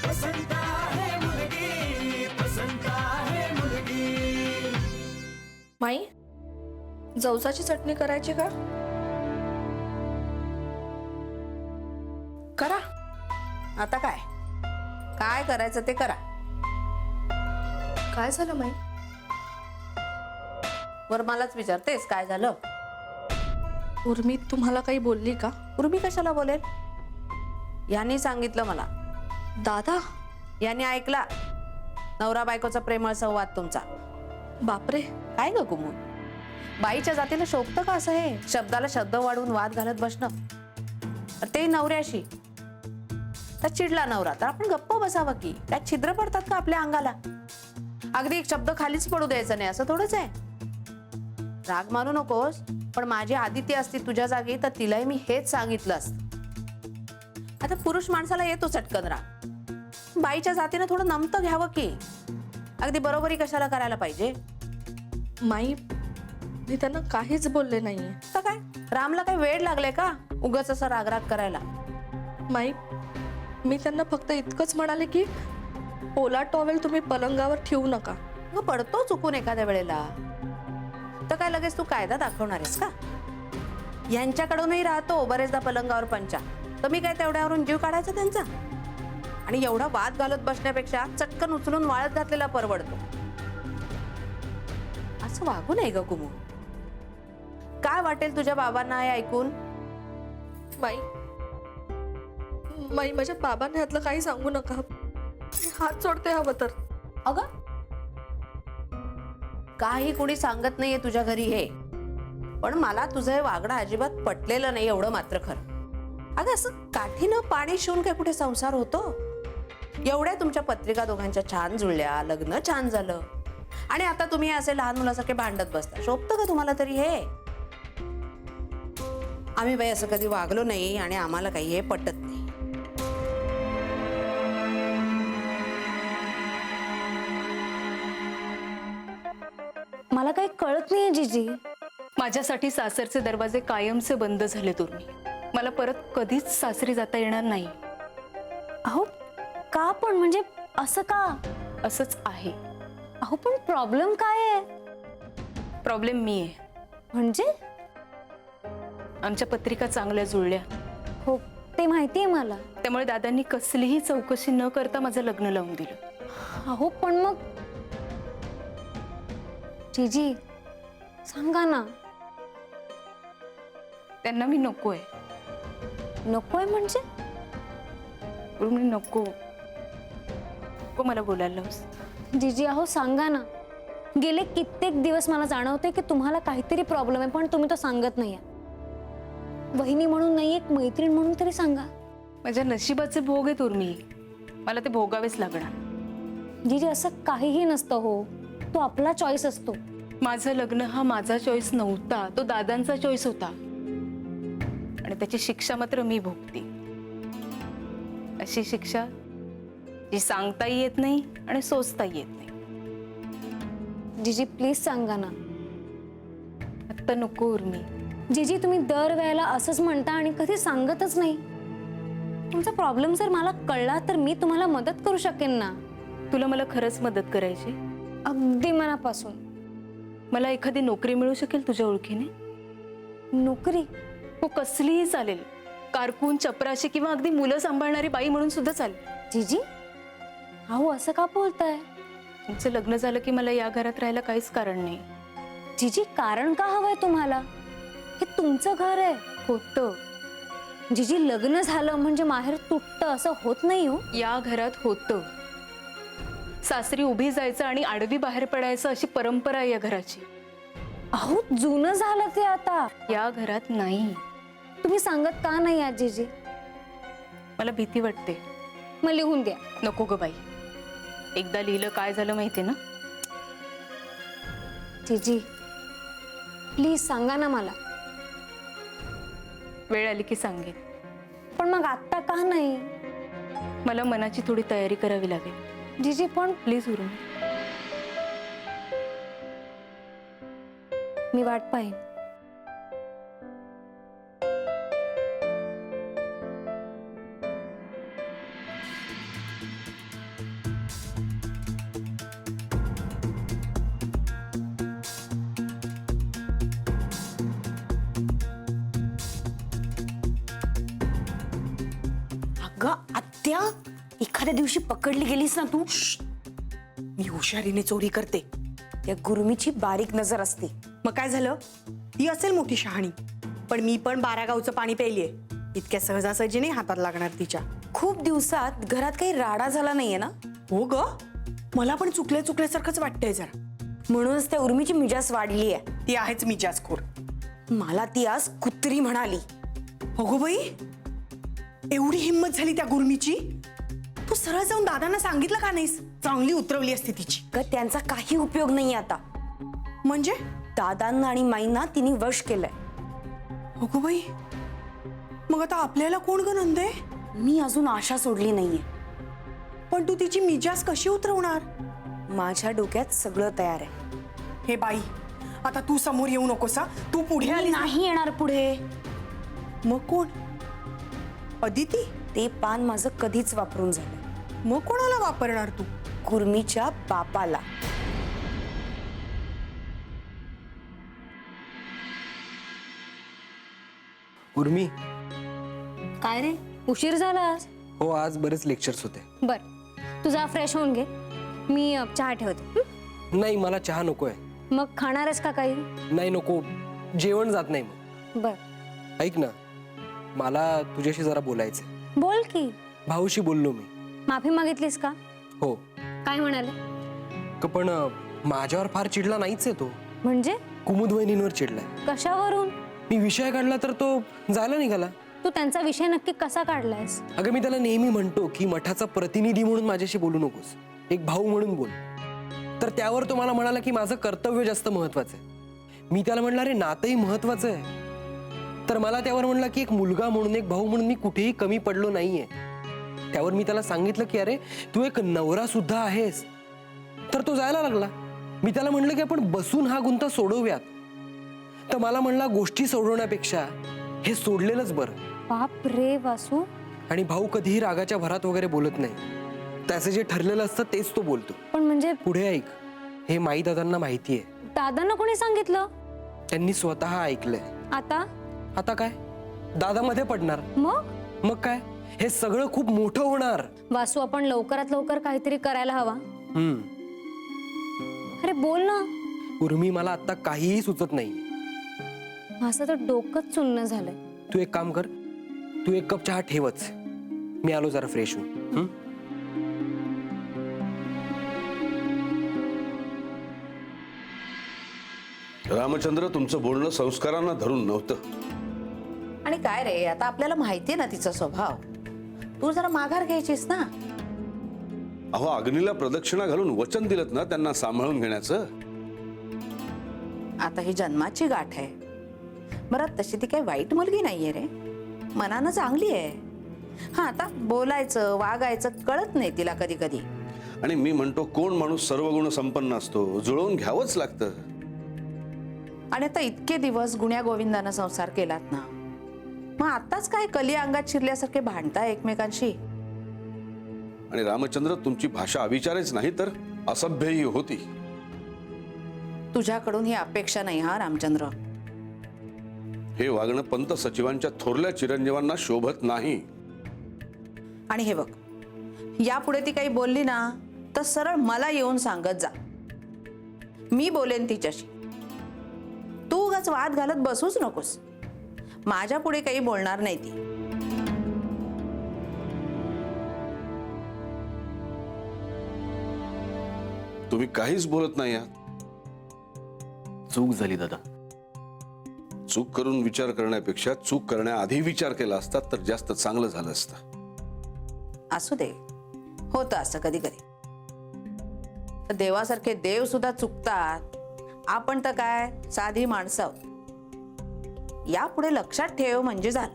पसंत आहे मुलगी, पसंत आहे मुलगी. माई, जवसाची चटणी करायची का? करा. आता काय काय करायचं ते करा. काय झालं माई? वर मलाच विचारतेस काय झालं? उर्मी तुम्हाला काही बोलली का? उर्मी कशाला बोलेल? यांनी सांगितलं मला. दादा? यांनी ऐकला नवरा बायकोचा प्रेमळ संवाद तुमचा. बापरे. काय ग कुमू, बाईच्या जातीला शोभतं का असं हे शब्दाला शब्द वाढवून वाद घालत बसणं? ते नवऱ्याशी तर चिडला नवरा तर आपण गप्प बसावं की? त्यात छिद्र पडतात का आपल्या अंगाला? अगदी एक शब्द खालीच पडू द्यायचा नाही असं थोडंच आहे. राग मानू नकोस, पण माझी आदिती असती तुझ्या जागी तर तिलाही मी हेच सांगितलं असतं. आता पुरुष माणसाला येतो चटकन राग, बाईच्या जातीनं थोडं नमतं घ्यावं की. अगदी बरोबरी कशाला करायला पाहिजे? माई, मी त्यांना काहीच बोलले नाहीये. तर काय रामला काही वेळ लागले का उगाच असं रागराग करायला? माई, मी त्यांना फक्त इतकंच म्हणाले की ओला टॉवेल तुम्ही पलंगावर ठेवू नका. मग पडतो चुकून एखाद्या वेळेला तर काय लगेच तू कायदा दाखवणार आहेस का? यांच्याकडूनही राहतो बरेचदा पलंगावर पंचा, तर मी काय तेवढ्यावरून जीव काढायचा त्यांचा? आणि एवढा वाद घालत बसण्यापेक्षा चटकन उचलून वाळत घातलेला परवडतो. असं वागू नये ग कुमू. काय वाटेल तुझ्या बाबांना हे ऐकून? माई, माई माझ्या बाबांना ह्यातलं काही सांगू नका. हात सोडते हवं तर. अगं काही कुणी सांगत नाहीये तुझ्या घरी हे, पण मला तुझं हे वागणं अजिबात पटलेलं नाही एवढं मात्र खरं. अगं असं काठीनं पाणी शिवून काय कुठे संसार होतो? एवढ्या तुमच्या पत्रिका दोघांच्या छान जुळल्या, लग्न छान झालं, आणि आता तुम्ही असे लहान मुलासारखे भांडत बसता. शोभतं का तुम्हाला तरी हे? आम्ही बाई असं कधी वागलो नाही आणि आम्हाला काही हे पटत नाही. मला काही कळत नाहीये जीजी. माझ्यासाठी सासरचे दरवाजे कायमचे बंद झाले उर्मी. मला परत कधीच सासरी जाता येणार नाही. अहो का पण, म्हणजे असं का? असंच आहे. अहो पण प्रॉब्लेम काय आहे? प्रॉब्लेम मी आहे. म्हणजे? आमच्या पत्रिका चांगल्या जुळल्या. हो ते माहितीये मला. त्यामुळे दादांनी कसलीही चौकशी न करता माझं लग्न लावून दिलं. अहो पण मग जीजी सांगा ना. त्यांना मी नकोय. नकोय म्हणजे? उर्मी नको नको मला बोलायला लावूस. जीजी अहो सांगा ना. गेले कित्येक दिवस मला जाणवते की तुम्हाला काहीतरी प्रॉब्लेम आहे, पण तुम्ही तो सांगत नाहीये. वहिनी म्हणून नाही, एक मैत्रीण म्हणून तरी सांगा. माझ्या नशिबाचे भोग आहेत उर्मी, मला ते भोगावेच लागणार. जीजी असं काहीही नसतं हो, तो आपला चॉईस असतो. माझं लग्न हा माझा चॉईस नव्हता, तो दादांचा चॉईस होता, आणि त्याची शिक्षा मात्र मी भोगते. अशी शिक्षा जी सांगताही येत नाही आणि सोचताही येत नाही. जीजी प्लीज सांगा ना. आत्ता नको उर्मी. जीजी तुम्ही दर वेळेला असंच म्हणता आणि कधी सांगतच नाही. तुमचा प्रॉब्लेम जर मला कळला तर मी तुम्हाला मदत करू शकेन ना. तुला मला खरंच मदत करायची? अगदी मनापासून. मला एखादी नोकरी मिळू शकेल तुझ्या ओळखीने? नोकरी? हो कसलीही चालेल. कारकून, चपराशी किंवा अगदी मुलं सांभाळणारी बाई म्हणून सुद्धा चालेल. जीजी अहो असं का बोलताय? तुमचं लग्न झालं की मला या घरात राहायला काहीच कारण नाही. जीजी कारण का हवंय तुम्हाला? हे तुमचं घर आहे. होतं. जीजी लग्न झालं म्हणजे माहेर तुटतं असं होत नाही हो. या घरात होतं. सासरी उभी जायचं आणि आडवी बाहेर पडायचं अशी परंपरा आहे या घराची. अहो जुनं झालं ते आता. या घरात नाही. तुम्ही सांगत का नाही आज जीजी? मला भीती वाटते. मग लिहून द्या. नको ग बाई, एकदा लिहिलं काय झालं माहितीये ना. जीजी प्लीज सांगा ना मला. वेळ आली की सांगेन. पण मग आत्ता का नाही? मला मनाची थोडी तयारी करावी लागेल. जीजी पण प्लीज उर्मी. मी वाट पाहिन. अगं आत्या, एखाद्या दिवशी पकडली गेलीस ना तू. मी हुशारीने चोरी करते. त्या गुरुमीची बारीक नजर असते. मग काय झालं, ती असेल मोठी शहाणी, पण मी पण 12 गावचं पाणी प्यायलीये. इतक्या सहजासहजी नाही हातात लागणार तिच्या. खूप दिवसात घरात काही राडा झाला नाहीये ना? हो ग, मला पण चुकल्यासारखंच वाटतंय जरा. म्हणूनच त्या उर्मीची मिजाज वाढली आहे. ती आहेच मिजाजखोर. मला ती आज कुत्री म्हणाली. अगो बाई, एवढी हिंमत झाली त्या गुरमीची. तू सरळ जाऊन दादांना सांगितलं का नाहीस? चांगली उतरवली असते तिची. त्यांचा काही उपयोग नाही आता. म्हणजे दादांना आणि माईंना तिने वश केलंय. अगो बाई, मग आता आपल्याला कोण ग नंदे? मी अजून आशा सोडली नाहीये. पण तू तिची मिजाज कशी उतरवणार? माझ्या डोक्यात सगळं तयार आहे. हे बाई, आता तू समोर येऊ नकोस. तू पुढे आली नाही येणार पुढे. मग कोण? अदिती? ते पान माझं कधीच वापरून झालं. मग कोणाला वापरणार तू? गुरमीच्या बापाला. उर्मी, काय रे, उशीर झाला आज? हो आज बरेच लेक्चर्स होते. बर, तुझा फ्रेश होऊन घे, मी चहा ठेवते. नाही मला चहा नकोय. मग खाणारच का काही? नाही नको, जेवण जात नाही मग. बर, ऐक ना, मला तुझ्याशी जरा बोलायचंय. बोल की. भाऊशी बोललो मी. माफी मागितलीस का? हो. काय म्हणाले? पण माझ्यावर फार चिडला नाहीच आहे तो. म्हणजे कुमुद वहिनींवर चिडलाय. कशावरून? मी विषय काढला तर तो जायला निघाला. तू त्यांचा विषय नक्की कसा काढलायस? अगं मी त्याला नेहमी म्हणतो की मठाचा प्रतिनिधी म्हणून माझ्याशी बोलू नकोस, एक भाऊ म्हणून बोल. तर त्यावर तो मला म्हणाला की माझं कर्तव्य जास्त महत्वाचं आहे. मी त्याला म्हणलं अरे नातंही महत्वाचं आहे. तर मला त्यावर म्हणला की एक मुलगा म्हणून, एक भाऊ म्हणून मी कुठेही कमी पडलो नाहीये. त्यावर मी त्याला सांगितलं की अरे तू एक नवरा सुद्धा आहेस. तर तो जायला लागला. मी त्याला म्हणलं की आपण बसून हा गुंता सोडवूयात. तर मला म्हणला गोष्टी सोडवण्यापेक्षा हे सोडलेलंच बरं. बाप रे वासू. आणि भाऊ कधीही रागाच्या भरात वगैरे बोलत नाही. त्याचं जे ठरलेलं असतं तेच तो बोलतो. पण म्हणजे पुढे ऐक, हे माई दादांना माहितीये. दादांना कोणी सांगितलं? त्यांनी स्वतः ऐकलंय. आता काय दादा मध्ये पडणार. मग काय, हे सगळं खूप मोठं होणार. वासू, आपण लवकरात लवकर काहीतरी करायला हवा. अरे बोल ना. उर्मी, मला आता काहीही सुचत नाही. माझं तर डोकंच चुन्न झालंय. तू एक काम कर, तू एक कप चहा ठेवच, मी आलो जरा फ्रेश होऊन. रामचंद्र, तुमचं बोलणं संस्कारांना धरून नव्हतं. आणि काय रे, आता आपल्याला माहितीये ना तिचा स्वभाव. तू जरा माघार घ्यायचीस ना. अहो, अग्नीला प्रदक्षिणा घालून वचन दिलं ना त्यांना सांभाळून घेण्याचं. आता ही जन्माची गाठ आहे. बरं, तशी ती काही वाईट मुलगी नाहीये रे, मनानं चांगली आहे. हा, आता बोलायचं वागायचं कळत नाही तिला कधी कधी. आणि मी म्हणतो, कोण माणूस सर्व गुण संपन्न असतो? जुळवून घ्यावंच लागतं. आणि आता इतके दिवस गुण्या गोविंदानं संसार केलात ना, मग आताच काय कली अंगात शिरल्यासारखे भांडताय एकमेकांशी. आणि रामचंद्र, तुमची भाषा अविचारेच नाही तर असभ्यही होती. तुझ्याकडून ही अपेक्षा नाही हा रामचंद्र. हे वागणं पंत सचिवांच्या थोरल्या चिरंजीवांना शोभत नाही. आणि हे बघ, यापुढे ती काही बोलली ना तर सरळ मला येऊन सांगत जा. मी बोलेन तिच्याशी. तू उगाच वाद घालत बसूच नकोस. माझ्या पुढे काही बोलणार नाही ती. तुम्ही काहीच बोलत नाही आहात. चूक झाली दादा. चूक करून विचार करण्यापेक्षा चूक करण्याआधी विचार केला असता तर जास्त चांगलं झालं असतं. असू दे, होतं असं कधी कधी. देवासारखे देव सुद्धा चुकतात. आपण तर काय साधी माणसं आहोत. यापुढे लक्षात ठेव म्हणजे झालं.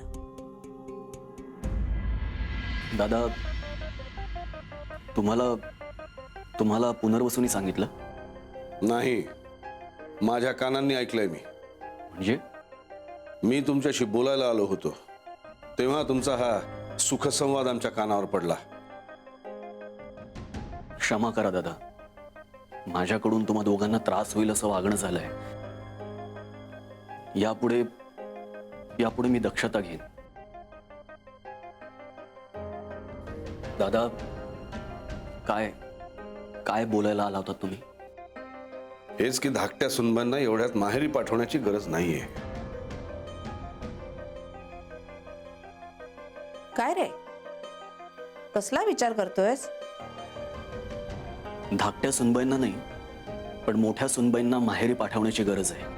दादा, तुम्हाला पुनर्वसूनी सांगितलं? नाही, माझ्या कानांनी ऐकलंय मी. म्हणजे मी तुमच्याशी बोलायला आलो होतो तेव्हा तुमचा हा सुखसंवाद आमच्या कानावर पडला. क्षमा करा दादा, माझ्याकडून तुम्हा दोघांना त्रास होईल असं वागणं झालंय. यापुढे मी दक्षता घेईन. दादा, काय काय बोलायला आला होता तुम्ही? हेच की धाकट्या सुनबाईंना एवढ्यात माहेरी पाठवण्याची गरज नाहीये. काय रे, कसला विचार करतोयस? धाकट्या सुनबाईंना नाही, पण मोठ्या सुनबाईंना माहेरी पाठवण्याची गरज आहे.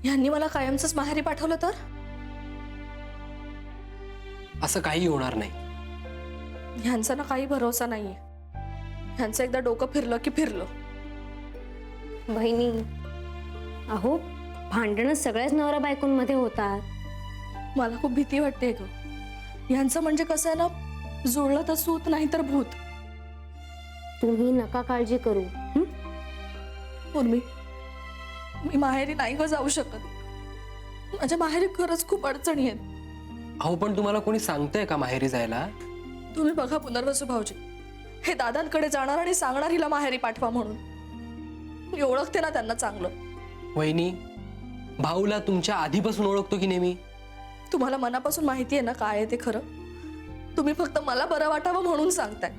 यांनी मला कायमचंच माहेरी पाठवलं तर? असं काही होणार नाही. ह्यांचा ना काही भरोसा नाहीये. ह्यांचं एकदा डोकं फिरलं की फिरलं. बहिणी, अहो भांडणं सगळ्याच नवरा बायकोंमध्ये होतात. मला खूप भीती वाटते ग. ह्यांचं म्हणजे कसं आहे ना, जुळलं तर सूत नाही तर भूत. तुम्ही नका काळजी करू. उर्मी, मी माहेरी नाही ग जाऊ शकत. माझ्या माहेरी खरंच खूप अडचणी आहेत. अहो पण तुम्हाला कोणी सांगतंय का माहेरी जायला? तुम्ही बघा पुनर्वसू भाऊजी, हे दादांकडे जाणार आणि सांगणार हिला माहेरी पाठवा म्हणून. मी ओळखते ना त्यांना चांगलं. वहिनी, भाऊला तुमच्या आधीपासून ओळखतो की नेहमी. तुम्हाला मनापासून माहिती आहे ना काय आहे ते खरं. तुम्ही फक्त मला बरं वाटावं म्हणून सांगताय.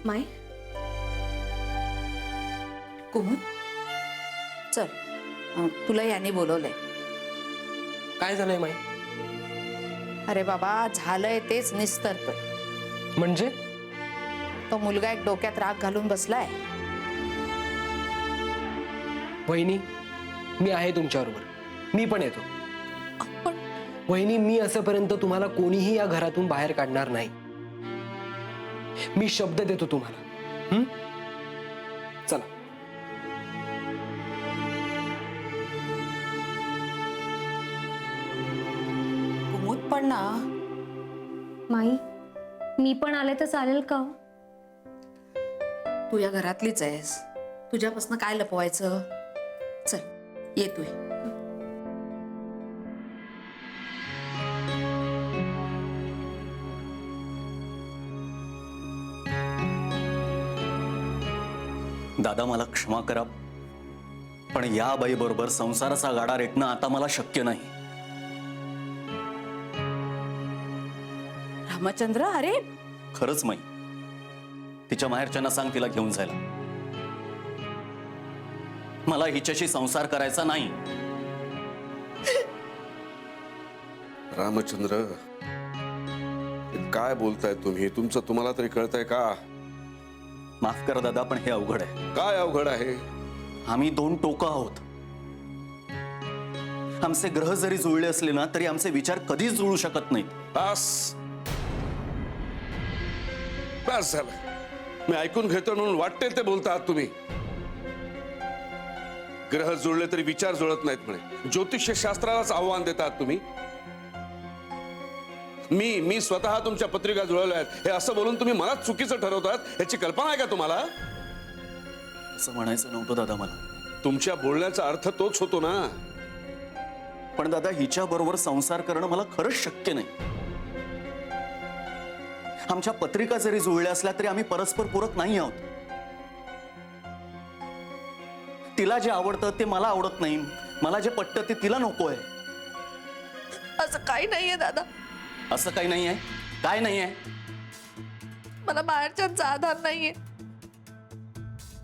माई, कुमुद, चल, तुला याने बोलवलंय. काय झालंय माई? अरे बाबा, झालंय तेच निस्तरतोय. म्हणजे तो मुलगा एक डोक्यात राग घालून बसलाय. वहिनी, मी आहे तुमच्याबरोबर. मी पण येतो. पण वहिनी, मी असेपर्यंत तुम्हाला कोणीही या घरातून बाहेर काढणार नाही. मी शब्द देतो तुम्हाला. चला. कुमुद पण ना, माई, मी पण आले तर चालेल का हो? तू या घरातलीच आहेस, तुझ्यापासून काय लपवायचं. चल, येतोय. दादा, मला क्षमा करा, पण या बाईबरोबर संसाराचा गाडा रेटणं आता मला शक्य नाही. रामचंद्र, अरे खरंच माई, तिच्या माहेरच्यांना सांग तिला घेऊन जायला. मला हिच्याशी संसार करायचा नाही. रामचंद्र, हे काय बोलताय तुम्ही? तुम्हाला तरी कळतंय का? माफ करा दादा, पण हे अवघड आहे. काय अवघड आहे? आम्ही दोन टोकं आहोत. आमचे ग्रह जरी जुळले असले ना तरी आमचे विचार कधीच जुळू शकत नाहीत. बस बस झालं. मी ऐकून घेतो म्हणून वाटते ते बोलता आहात तुम्ही. ग्रह जुळले तरी विचार जुळत नाहीत म्हणे. ज्योतिष्य शास्त्रालाच आव्हान देतात तुम्ही. मी स्वतः तुमच्या पत्रिका जुळवल्या आहेत हे असं बोलून तुम्ही मलाच चुकीचं ठरवतात याची कल्पना आहे का तुम्हाला? असं म्हणायचं नव्हतं दादा मला. तुमच्या बोलण्याचा अर्थ तोच होतो ना. पण दादा, हिच्या बरोबर संसार करणं मला खरंच शक्य नाही. आमच्या पत्रिका जरी जुळल्या असल्या तरी आम्ही परस्पर पूरक नाही आहोत. तिला जे आवडतं ते मला आवडत नाही, मला जे पटतं ते तिला नको आहे. असं काही नाहीये दादा. असं काही नाही आहे. काय नाही आहे? मला बाहेरच्यांचा आधार नाहीये.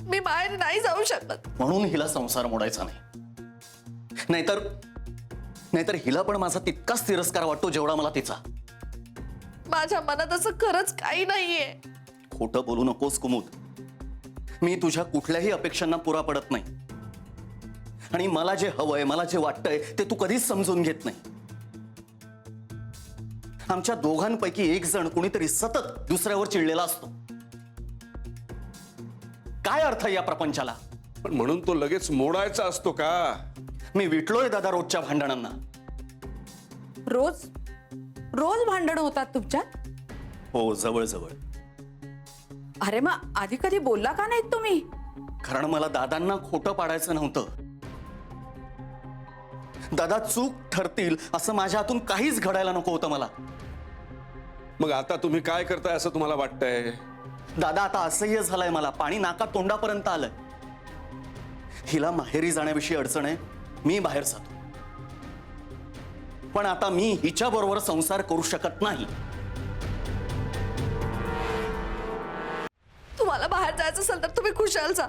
मी बाहेर नाही जाऊ शकत. म्हणून हिला संसार मोडायचा नाही. नाहीतर हिला पण माझा तितकाच तिरस्कार वाटतो जेवढा मला तिचा. माझ्या मनात असं खरंच काही नाहीये. खोटं बोलू नकोस कुमुद. मी तुझ्या कुठल्याही अपेक्षांना पुरा पडत नाही. आणि मला जे हवंय, मला जे वाटतंय ते तू कधीच समजून घेत नाही. आमच्या दोघांपैकी एक जण कुणीतरी सतत दुसऱ्यावर चिडलेला असतो. काय अर्थ आहे या प्रपंचाला? पण म्हणून तो लगेच मोडायचा असतो का? मी विटलोय दादा रोजच्या भांडणांना. रोज रोज भांडण होतात तुमच्यात? हो, जवळजवळ. अरे मग आधी कधी बोलला का नाहीत तुम्ही? कारण मला दादांना खोटं पाडायचं नव्हतं. दादा चूक ठरतील असं माझ्या हातून काहीच घडायला नको होतं मला. मग आता तुम्ही काय करताय असं तुम्हाला वाटतंय? दादा आता असह्य झालंय मला, पाणी नाका तोंडापर्यंत आलंय. हिला माहेरी जाण्याविषयी अडचण आहे, मी बाहेर जातो. पण आता मी हिच्या बरोबर संसार करू शकत नाही. तुम्हाला बाहेर जायचं असेल तर तुम्ही खुशाल जा,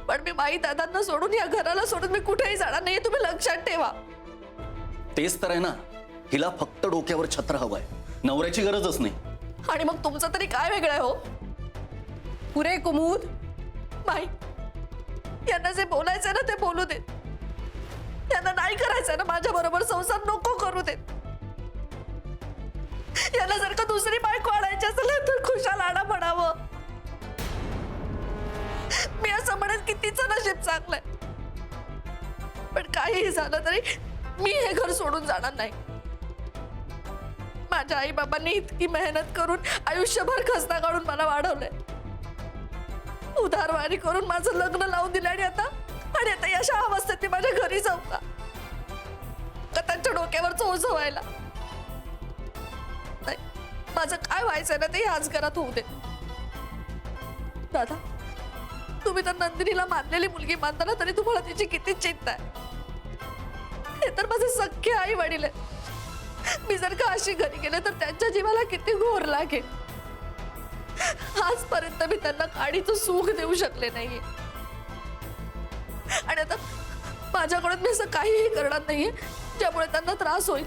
पण मी माई दादांना सोडून या घराला सोडून मी कुठेही जाणार नाहीये, तुम्ही लक्षात ठेवा. तेच तर आहे ना, हिला फक्त डोक्यावर छत्र हवंय, नवऱ्याची गरजच नाही. आणि मग तुमचं तरी काय वेगळं आहे हो? पुरे कुमुद, माई, यांना जे बोलायचंय ना ते बोलू देत. यांना नाही करायचंय ना माझ्या बरोबर संसार, नको करू देत. यांना जर का दुसरी बायको आणायची असेल तर खुशाल आणा म्हणावं. मी असं म्हणेन की तिचं नशीब चांगलंय, पण काहीही झालं तरी मी हे घर सोडून जाणार नाही. माझ्या आई बाबांनी इतकी मेहनत करून आयुष्यभर खसना काढून मला वाढवलंय, उधारवारी करून माझं लग्न लावून दिलं, आणि आता अशा अवस्थेत मी माझ्या घरी जाऊ का त्यांच्या डोक्यावरच ओझं व्हायला? नाही, माझं काय व्हायचंय ना ते ह्याच घरात होऊ दे. दादा, तुम्ही तर नंदिनीला मानलेली मुलगी मानताना तरी तुम्हाला तिची किती चिंता आहे. हे तर माझे सख्खे आई वडील आहेत. मी जर का अशी घरी गेले तर त्यांच्या जीवाला किती घोर लागेल. आजपर्यंत मी त्यांना काडीचं सुख देऊ शकले नाहीये, आणि आता माझ्याकडून मी असं काहीही करणार नाहीये ज्यामुळे त्यांना त्रास होईल.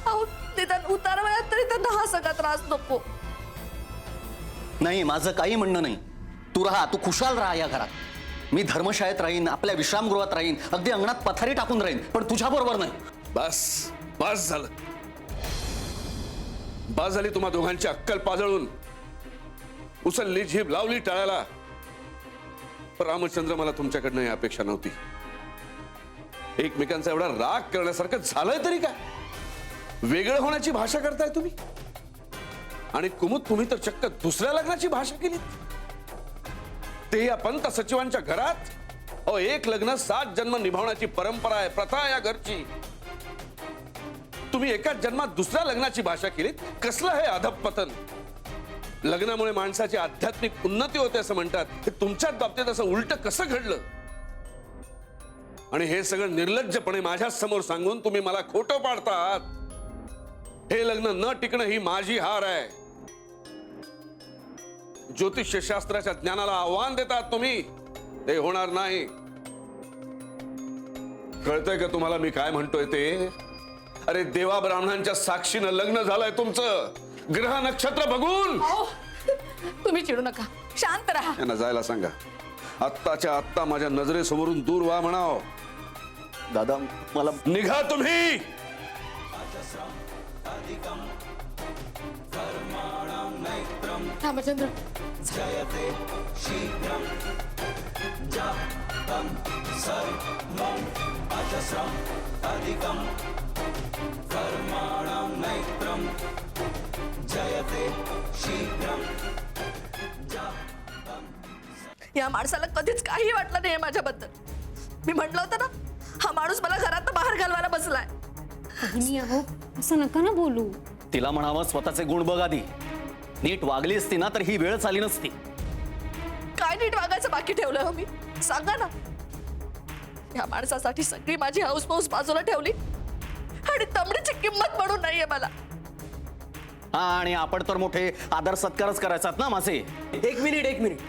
अहो, निदान उतारवयात तरी त्यांना हा सगळा त्रास नको. नाही, माझं काही म्हणणं नाही. तू राहा, तू खुशाल राहा या घरात. मी धर्मशाळेत राहीन, आपल्या विश्रामगृहात राहीन, अगदी अंगणात पथारी टाकून राहीन, पण तुझ्या बरोबर नाही. बस बस झालं, बस झाली तुम्हा दोघांची अक्कल पाजळून. उचलली झीप लावली टाळ्याला. रामचंद्र, मला तुमच्याकडनं ही अपेक्षा नव्हती. एकमेकांचा एवढा राग करण्यासारखं झालंय तरी काय? वेगळं होण्याची भाषा करताय तुम्ही. आणि कुमुद, तुम्ही तर चक्क दुसऱ्या लग्नाची भाषा केली, ते या पंत सचिवांच्या घरात. अहो, एक लग्न 7 जन्म निभावण्याची परंपरा आहे, प्रथा आहे या घरची. तुम्ही एकाच जन्मात दुसऱ्या लग्नाची भाषा केलीत. कसलं हे अधपतन? लग्नामुळे माणसाची आध्यात्मिक उन्नती होते असं म्हणतात, हे तुमच्याच बाबतीत असं उलट कसं घडलं? आणि हे सगळं निर्लज्जपणे माझ्या समोर सांगून तुम्ही मला खोटं पाडतात. हे लग्न न टिकणं ही माझी हार आहे. ज्योतिषशास्त्राच्या ज्ञानाला आव्हान देतात तुम्ही, ते होणार नाही. कळतंय का तुम्हाला मी काय म्हणतोय ते? अरे, देवा ब्राह्मणांच्या साक्षीनं लग्न झालंय तुमचं, ग्रह नक्षत्र बघून. तुम्ही चिडू नका, शांत राहा. यांना जायला सांगा. आत्ताच्या आत्ता माझ्या नजरेसमोरून दूर व्हा म्हणाव. दादा, मला निघा तुम्ही. रामचंद्र, या माणसाला कधीच काही वाटलं नाही माझ्याबद्दल. मी म्हटलं होतं ना, हा माणूस मला घरात बाहेर घालवायला बसलाय. बहिणी अहो, असं नका ना बोलू. तिला म्हणावं स्वतःचे गुण बघ आधी. नीट वागली असती ना तर ही वेळ आली नसती. काय नीट वागायचं बाकी ठेवलंय हो मी? सांगा ना. या माणसासाठी सगळी माझी हौसमौस बाजूला ठेवली, आणि तमडीची किंमत म्हणून नाहीये मला. हा, आणि आपण तर मोठे आदर सत्कारच करायचात ना माझे. एक मिनिट,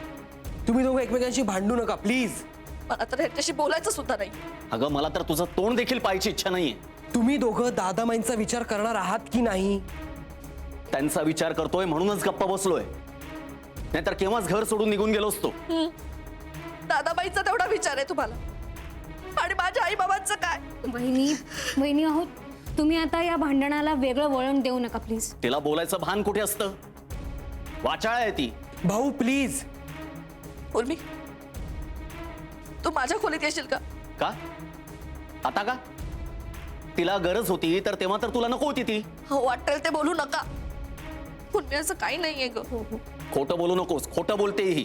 तुम्ही दोघं एकमेकांशी भांडू नका प्लीज. मला तर ह्याच्याशी बोलायचं सुद्धा नाही. अगं, मला तर तुझं तोंड देखील पाहायची इच्छा नाहीये. तुम्ही दोघं दादामाईंचा विचार करणार आहात की नाही? त्यांचा विचार करतोय म्हणूनच गप्पा बसलोय, नाहीतर केव्हाच घर सोडून निघून गेलो असतो. दादाबाईचा तेवढा विचार आहे तुम्हाला, आणि माझ्या आई बाबांचं काय? बहिणी आहोत, तुम्ही आता या भांडणाला वेगळं वळण देऊ नका प्लीज. तिला बोलायचं भान कुठे असतं? वाचाळ आहे ती. भाऊ प्लीज. उर्मी, तू माझ्या खोलीत येशील का? का आता का? तिला गरज होती तर तेव्हा तर तुला नको होती ती. हो, वाटेल ते बोलू नका. उर्मी, असं काही नाहीये ग. खोटं बोलू नकोस. खोटं बोलते ही.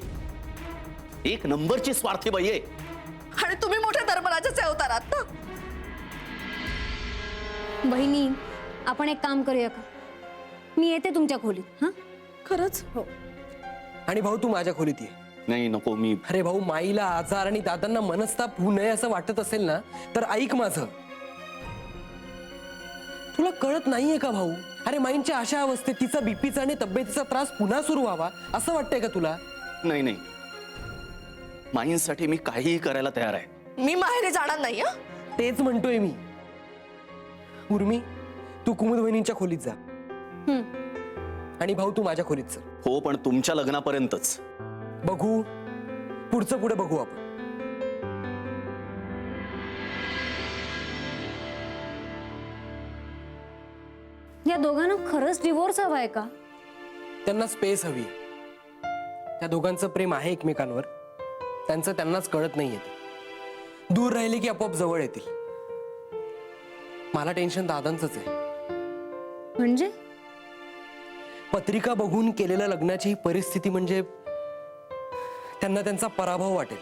एक नंबरची स्वार्थी बाई आहे. आणि तुम्ही मोठ्या धर्मराजाचे अवतार आहात ना. बहिणी, आपण एक काम करूया का, मी येते तुमच्या खोलीत. हा खरंच हो. आणि भाऊ तू माझ्या खोलीत ये. नाही नको, मी अरे भाऊ, माईला आजार आणि दादांना मनस्ताप होऊ नये असं वाटत असेल ना तर ऐक माझं. तुला कळत नाहीये का भाऊ? अरे माईंच्या अशा अवस्थेत तिचा बीपीचा आणि तब्येतीचा त्रास पुन्हा सुरू व्हावा असं वाटतंय का तुला? नाही नाही, माईंसाठी मी काहीही करायला तयार आहे. मी माहेरी जाणार नाही हं? तेच म्हणतोय मी. उर्मी, तू कुमुद वहिनींच्या खोलीत जा. आणि भाऊ तू माझ्या खोलीत चल. हो, पण तुमच्या लग्नापर्यंतच. बघू, पुढचं पुढे बघू आपण. या दोघांना खरंच डिवोर्स हवाय का? त्यांना स्पेस हवी. त्या दोघांचं प्रेम आहे एकमेकांवर, त्यांचं त्यांनाच कळत नाहीये. ते दूर राहिले की आपोआप जवळ येतील. मला टेन्शन दादांचंच आहे. म्हणजे पत्रिका बघून केलेल्या लग्नाची ही परिस्थिती म्हणजे त्यांना त्यांचा पराभव वाटेल.